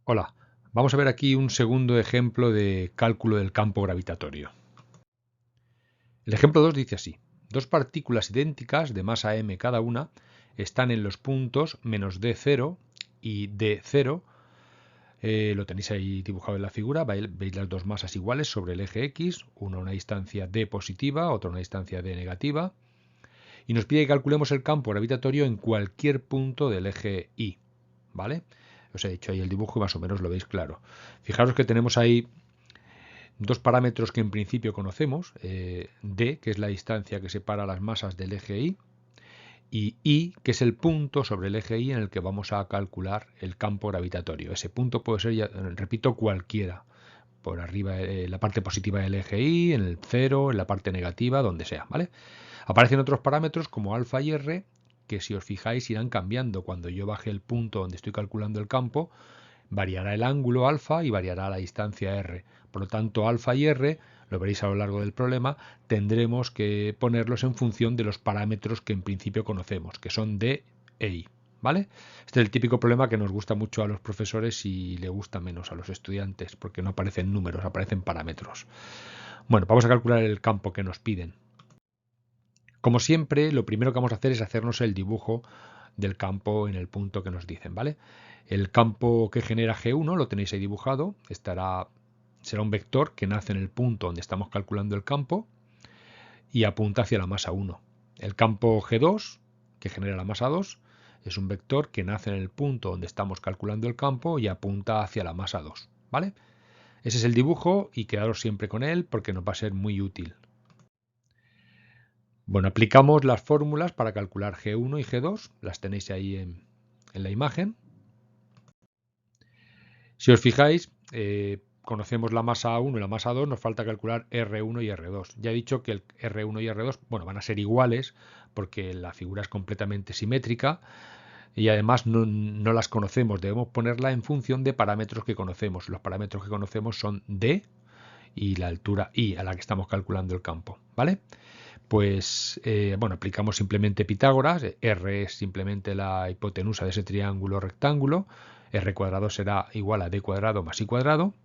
Hola, vamos a ver aquí un segundo ejemplo de cálculo del campo gravitatorio. El ejemplo 2 dice así: dos partículas idénticas de masa m cada una están en los puntos menos d0 y d0. Lo tenéis ahí dibujado en la figura. Veis las dos masas iguales sobre el eje X, una a una distancia d positiva, otra a una distancia d negativa, y nos pide que calculemos el campo gravitatorio en cualquier punto del eje Y. ¿Vale? Os he dicho ahí el dibujo y más o menos lo veis claro. Fijaros que tenemos ahí dos parámetros que en principio conocemos, d, que es la distancia que separa las masas del eje y I, que es el punto sobre el eje Y en el que vamos a calcular el campo gravitatorio. Ese punto puede ser, ya, repito, cualquiera. Por arriba, la parte positiva del eje Y, en el 0, en la parte negativa, donde sea, ¿vale? Aparecen otros parámetros como alfa y r, que si os fijáis irán cambiando. Cuando yo baje el punto donde estoy calculando el campo, variará el ángulo alfa y variará la distancia r. Por lo tanto, alfa y r, lo veréis a lo largo del problema, tendremos que ponerlos en función de los parámetros que en principio conocemos, que son d e i. ¿Vale? Este es el típico problema que nos gusta mucho a los profesores y le gusta menos a los estudiantes, porque no aparecen números, aparecen parámetros. Bueno, vamos a calcular el campo que nos piden. Como siempre, lo primero que vamos a hacer es hacernos el dibujo del campo en el punto que nos dicen, ¿vale? El campo que genera G1 lo tenéis ahí dibujado, será un vector que nace en el punto donde estamos calculando el campo y apunta hacia la masa 1. El campo G2, que genera la masa 2, es un vector que nace en el punto donde estamos calculando el campo y apunta hacia la masa 2, ¿vale? Ese es el dibujo y quedaros siempre con él porque nos va a ser muy útil. Bueno, aplicamos las fórmulas para calcular G1 y G2, las tenéis ahí en la imagen. Si os fijáis, conocemos la masa 1 y la masa 2, nos falta calcular R1 y R2. Ya he dicho que el R1 y R2 van a ser iguales porque la figura es completamente simétrica y además no las conocemos, debemos ponerla en función de parámetros que conocemos. Los parámetros que conocemos son D y la altura I a la que estamos calculando el campo, ¿vale? Pues aplicamos simplemente Pitágoras. R es simplemente la hipotenusa de ese triángulo rectángulo. R cuadrado será igual a D cuadrado más I cuadrado.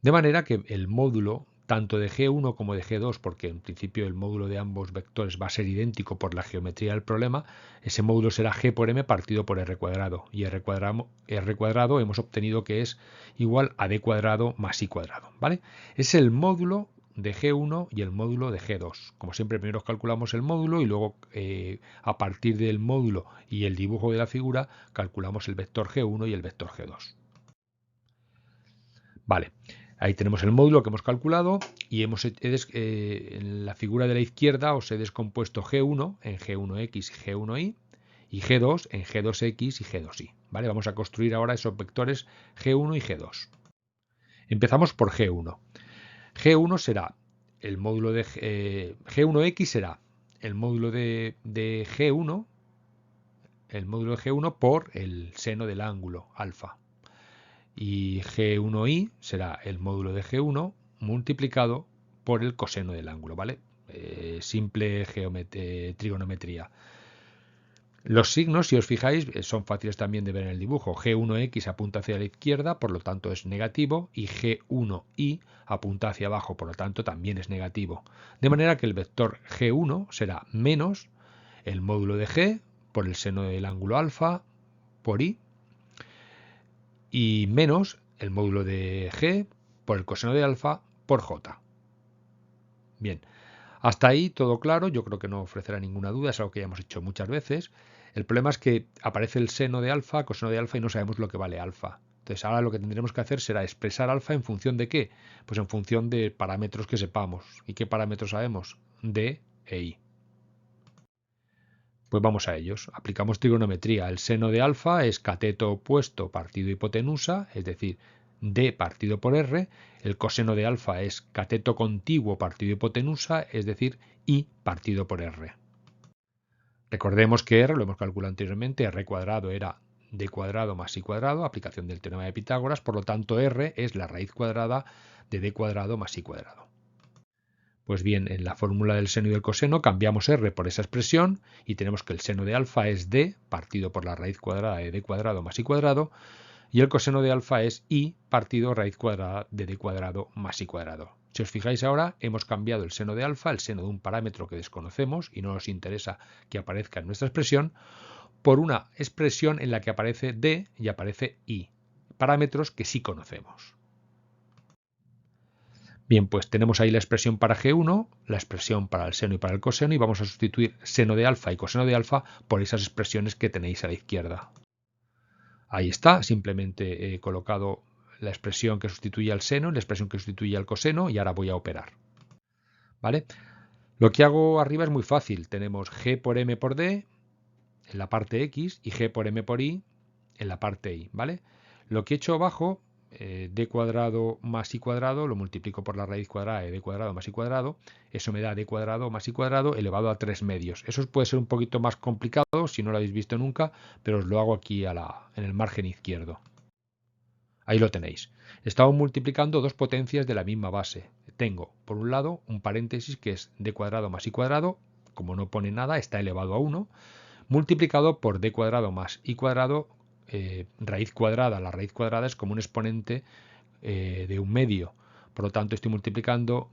De manera que el módulo tanto de G1 como de G2, porque en principio el módulo de ambos vectores va a ser idéntico por la geometría del problema, ese módulo será G por M partido por R cuadrado. Y R cuadrado hemos obtenido que es igual a D cuadrado más I cuadrado, ¿vale? Es el módulo de G1 y el módulo de G2. Como siempre, primero calculamos el módulo y luego a partir del módulo y el dibujo de la figura calculamos el vector G1 y el vector G2. Vale, ahí tenemos el módulo que hemos calculado y en la figura de la izquierda os he descompuesto G1 en G1X y G1Y y G2 en G2X y G2Y. ¿Vale? Vamos a construir ahora esos vectores G1 y G2. Empezamos por G1. G1 será el módulo de G1X será el módulo de G1, el módulo de G1 por el seno del ángulo alfa. Y G1i será el módulo de G1 multiplicado por el coseno del ángulo, ¿vale? Simple trigonometría. Los signos, si os fijáis, son fáciles también de ver en el dibujo. G1x apunta hacia la izquierda, por lo tanto es negativo, y G1y apunta hacia abajo, por lo tanto también es negativo. De manera que el vector G1 será menos el módulo de G por el seno del ángulo alfa por I, y menos el módulo de G por el coseno de alfa por J. Bien, hasta ahí todo claro, yo creo que no ofrecerá ninguna duda, es algo que ya hemos hecho muchas veces. El problema es que aparece el seno de alfa, coseno de alfa y no sabemos lo que vale alfa. Entonces ahora lo que tendremos que hacer será expresar alfa en función de qué. Pues en función de parámetros que sepamos. ¿Y qué parámetros sabemos? D e I. Pues vamos a ellos. Aplicamos trigonometría. El seno de alfa es cateto opuesto partido hipotenusa, es decir, D partido por R. El coseno de alfa es cateto contiguo partido hipotenusa, es decir, I partido por R. Recordemos que R, lo hemos calculado anteriormente, R cuadrado era D cuadrado más I cuadrado, aplicación del teorema de Pitágoras, por lo tanto R es la raíz cuadrada de D cuadrado más I cuadrado. Pues bien, en la fórmula del seno y del coseno cambiamos r por esa expresión y tenemos que el seno de alfa es d partido por la raíz cuadrada de d cuadrado más i cuadrado y el coseno de alfa es i partido raíz cuadrada de d cuadrado más i cuadrado. Si os fijáis ahora, hemos cambiado el seno de alfa, el seno de un parámetro que desconocemos y no nos interesa que aparezca en nuestra expresión, por una expresión en la que aparece d y aparece i, parámetros que sí conocemos. Bien, pues tenemos ahí la expresión para G1, la expresión para el seno y para el coseno y vamos a sustituir seno de alfa y coseno de alfa por esas expresiones que tenéis a la izquierda. Ahí está, simplemente he colocado la expresión que sustituye al seno, la expresión que sustituye al coseno y ahora voy a operar. ¿Vale? Lo que hago arriba es muy fácil. Tenemos G por M por D en la parte X y G por M por I en la parte Y. ¿Vale? Lo que he hecho abajo, d cuadrado más i cuadrado, lo multiplico por la raíz cuadrada de d cuadrado más i cuadrado, eso me da d cuadrado más i cuadrado elevado a 3 medios. Eso puede ser un poquito más complicado si no lo habéis visto nunca, pero os lo hago aquí en el margen izquierdo. Ahí lo tenéis. Estamos multiplicando dos potencias de la misma base. Tengo, por un lado, un paréntesis que es d cuadrado más i cuadrado, como no pone nada, está elevado a 1, multiplicado por d cuadrado más i cuadrado, raíz cuadrada. La raíz cuadrada es como un exponente de un medio. Por lo tanto, estoy multiplicando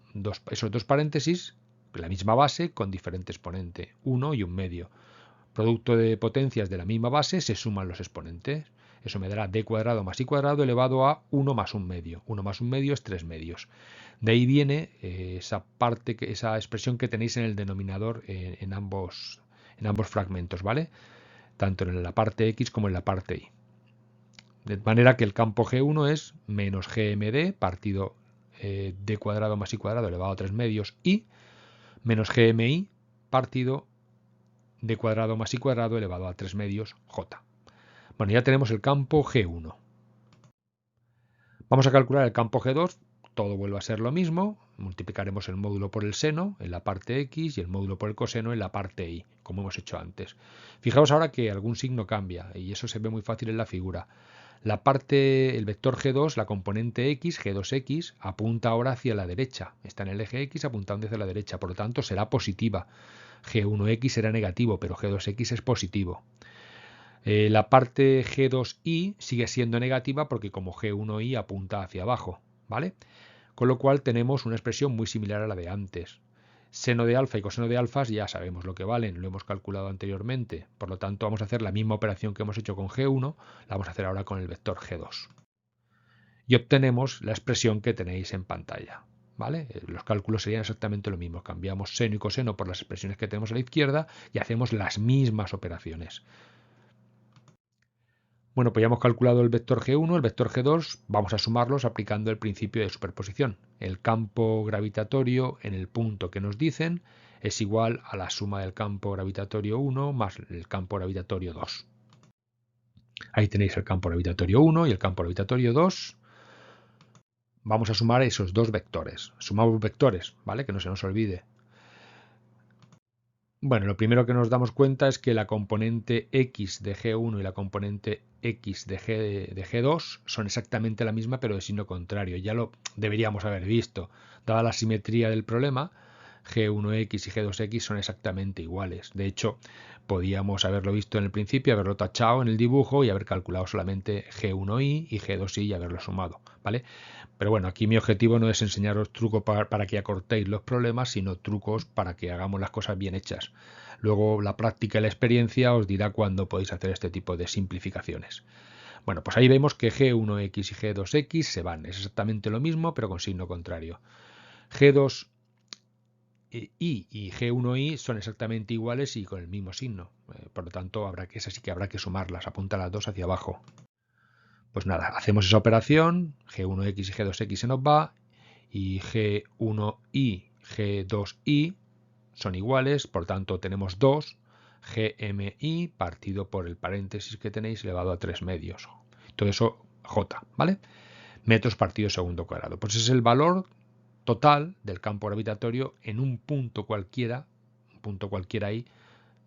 esos dos paréntesis, la misma base, con diferente exponente, 1 y un medio. Producto de potencias de la misma base, se suman los exponentes. Eso me dará d cuadrado más i cuadrado elevado a 1 más un medio. 1 más un medio es 3 medios. De ahí viene esa expresión que tenéis en el denominador en ambos fragmentos, ¿vale? Tanto en la parte X como en la parte Y. De manera que el campo G1 es menos GMD partido d cuadrado más i cuadrado elevado a 3 medios y menos GMI partido d cuadrado más i cuadrado elevado a 3 medios j. Bueno, ya tenemos el campo G1. Vamos a calcular el campo G2. Todo vuelve a ser lo mismo. Multiplicaremos el módulo por el seno en la parte X y el módulo por el coseno en la parte Y, como hemos hecho antes. Fijaos ahora que algún signo cambia y eso se ve muy fácil en la figura. El vector G2, la componente X, G2X, apunta ahora hacia la derecha. Está en el eje X apuntando hacia la derecha, por lo tanto será positiva. G1X será negativo, pero G2X es positivo. La parte G2Y sigue siendo negativa porque como G1Y apunta hacia abajo, ¿vale? Con lo cual tenemos una expresión muy similar a la de antes. Seno de alfa y coseno de alfa ya sabemos lo que valen, lo hemos calculado anteriormente. Por lo tanto, vamos a hacer la misma operación que hemos hecho con G1, la vamos a hacer ahora con el vector G2. Y obtenemos la expresión que tenéis en pantalla. ¿Vale? Los cálculos serían exactamente lo mismo. Cambiamos seno y coseno por las expresiones que tenemos a la izquierda y hacemos las mismas operaciones. Bueno, pues ya hemos calculado el vector G1, el vector G2, vamos a sumarlos aplicando el principio de superposición. El campo gravitatorio en el punto que nos dicen es igual a la suma del campo gravitatorio 1 más el campo gravitatorio 2. Ahí tenéis el campo gravitatorio 1 y el campo gravitatorio 2. Vamos a sumar esos dos vectores. Sumamos vectores, ¿vale? Que no se nos olvide. Bueno, lo primero que nos damos cuenta es que la componente X de G1 y la componente X de G2 son exactamente la misma, pero de signo contrario. Ya lo deberíamos haber visto. Dada la simetría del problema, G1X y G2X son exactamente iguales. De hecho, podíamos haberlo visto en el principio, haberlo tachado en el dibujo y haber calculado solamente G1Y y G2Y y haberlo sumado, ¿vale? Pero bueno, aquí mi objetivo no es enseñaros trucos para que acortéis los problemas, sino trucos para que hagamos las cosas bien hechas. Luego la práctica y la experiencia os dirá cuándo podéis hacer este tipo de simplificaciones. Bueno, pues ahí vemos que G1X y G2X se van. Es exactamente lo mismo, pero con signo contrario. G2Y y G1Y son exactamente iguales y con el mismo signo. Por lo tanto, esas sí que habrá que sumarlas. Apunta las dos hacia abajo. Pues nada, hacemos esa operación, G1X y G2X se nos va, y G1Y, G2Y son iguales, por tanto tenemos 2, GMI partido por el paréntesis que tenéis elevado a 3 medios. Todo eso J, ¿vale? Metros partido segundo cuadrado. Pues ese es el valor total del campo gravitatorio en un punto cualquiera ahí,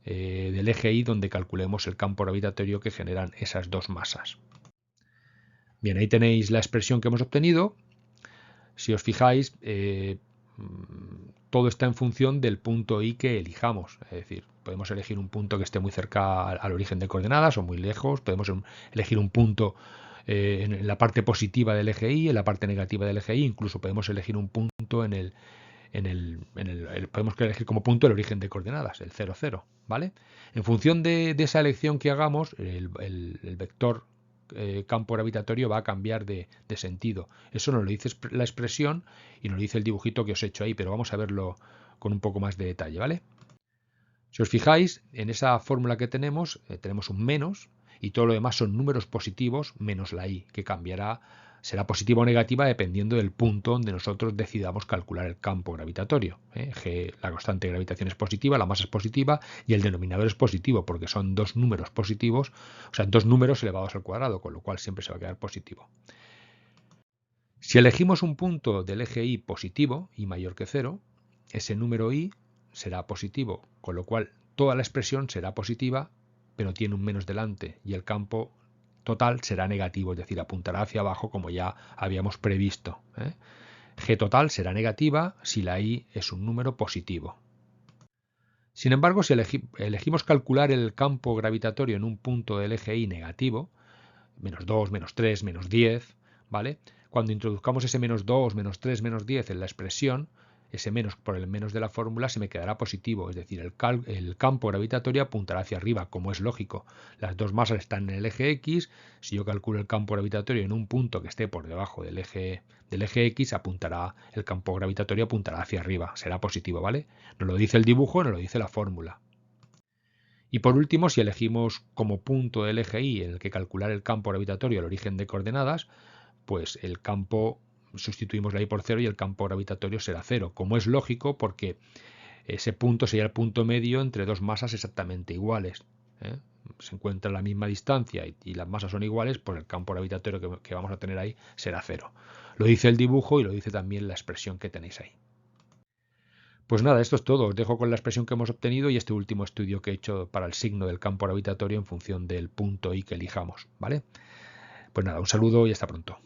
del eje Y donde calculemos el campo gravitatorio que generan esas dos masas. Bien, ahí tenéis la expresión que hemos obtenido. Si os fijáis, todo está en función del punto i que elijamos. Es decir, podemos elegir un punto que esté muy cerca al origen de coordenadas o muy lejos. Podemos elegir un punto en la parte positiva del eje y, en la parte negativa del eje y. Incluso podemos elegir un punto podemos elegir como punto el origen de coordenadas, el 0, 0, ¿vale? En función de esa elección que hagamos, el vector campo gravitatorio va a cambiar de sentido. Eso nos lo dice la expresión y nos lo dice el dibujito que os he hecho ahí, pero vamos a verlo con un poco más de detalle, ¿vale? Si os fijáis, en esa fórmula que tenemos un menos y todo lo demás son números positivos menos la i, que cambiará, será positiva o negativa dependiendo del punto donde nosotros decidamos calcular el campo gravitatorio. G, la constante de gravitación es positiva, la masa es positiva y el denominador es positivo porque son dos números positivos, o sea, dos números elevados al cuadrado, con lo cual siempre se va a quedar positivo. Si elegimos un punto del eje y positivo, y mayor que 0, ese número i será positivo, con lo cual toda la expresión será positiva, pero tiene un menos delante y el campo total será negativo, es decir, apuntará hacia abajo como ya habíamos previsto. G total será negativa si la i es un número positivo. Sin embargo, si elegimos calcular el campo gravitatorio en un punto del eje y negativo, menos 2, menos 3, menos 10, ¿vale? Cuando introduzcamos ese menos 2, menos 3, menos 10 en la expresión, ese menos por el menos de la fórmula se me quedará positivo, es decir, el campo gravitatorio apuntará hacia arriba, como es lógico. Las dos masas están en el eje X, si yo calculo el campo gravitatorio en un punto que esté por debajo del eje X, el campo gravitatorio apuntará hacia arriba, será positivo, ¿vale? Nos lo dice el dibujo, nos lo dice la fórmula. Y por último, si elegimos como punto del eje Y en el que calcular el campo gravitatorio el origen de coordenadas, pues el campo, sustituimos la I por 0 y el campo gravitatorio será 0, como es lógico porque ese punto sería el punto medio entre dos masas exactamente iguales. Se encuentra a la misma distancia y las masas son iguales, pues el campo gravitatorio que vamos a tener ahí será 0. Lo dice el dibujo y lo dice también la expresión que tenéis ahí. Pues nada, esto es todo. Os dejo con la expresión que hemos obtenido y este último estudio que he hecho para el signo del campo gravitatorio en función del punto i que elijamos, ¿vale? Pues nada, un saludo y hasta pronto.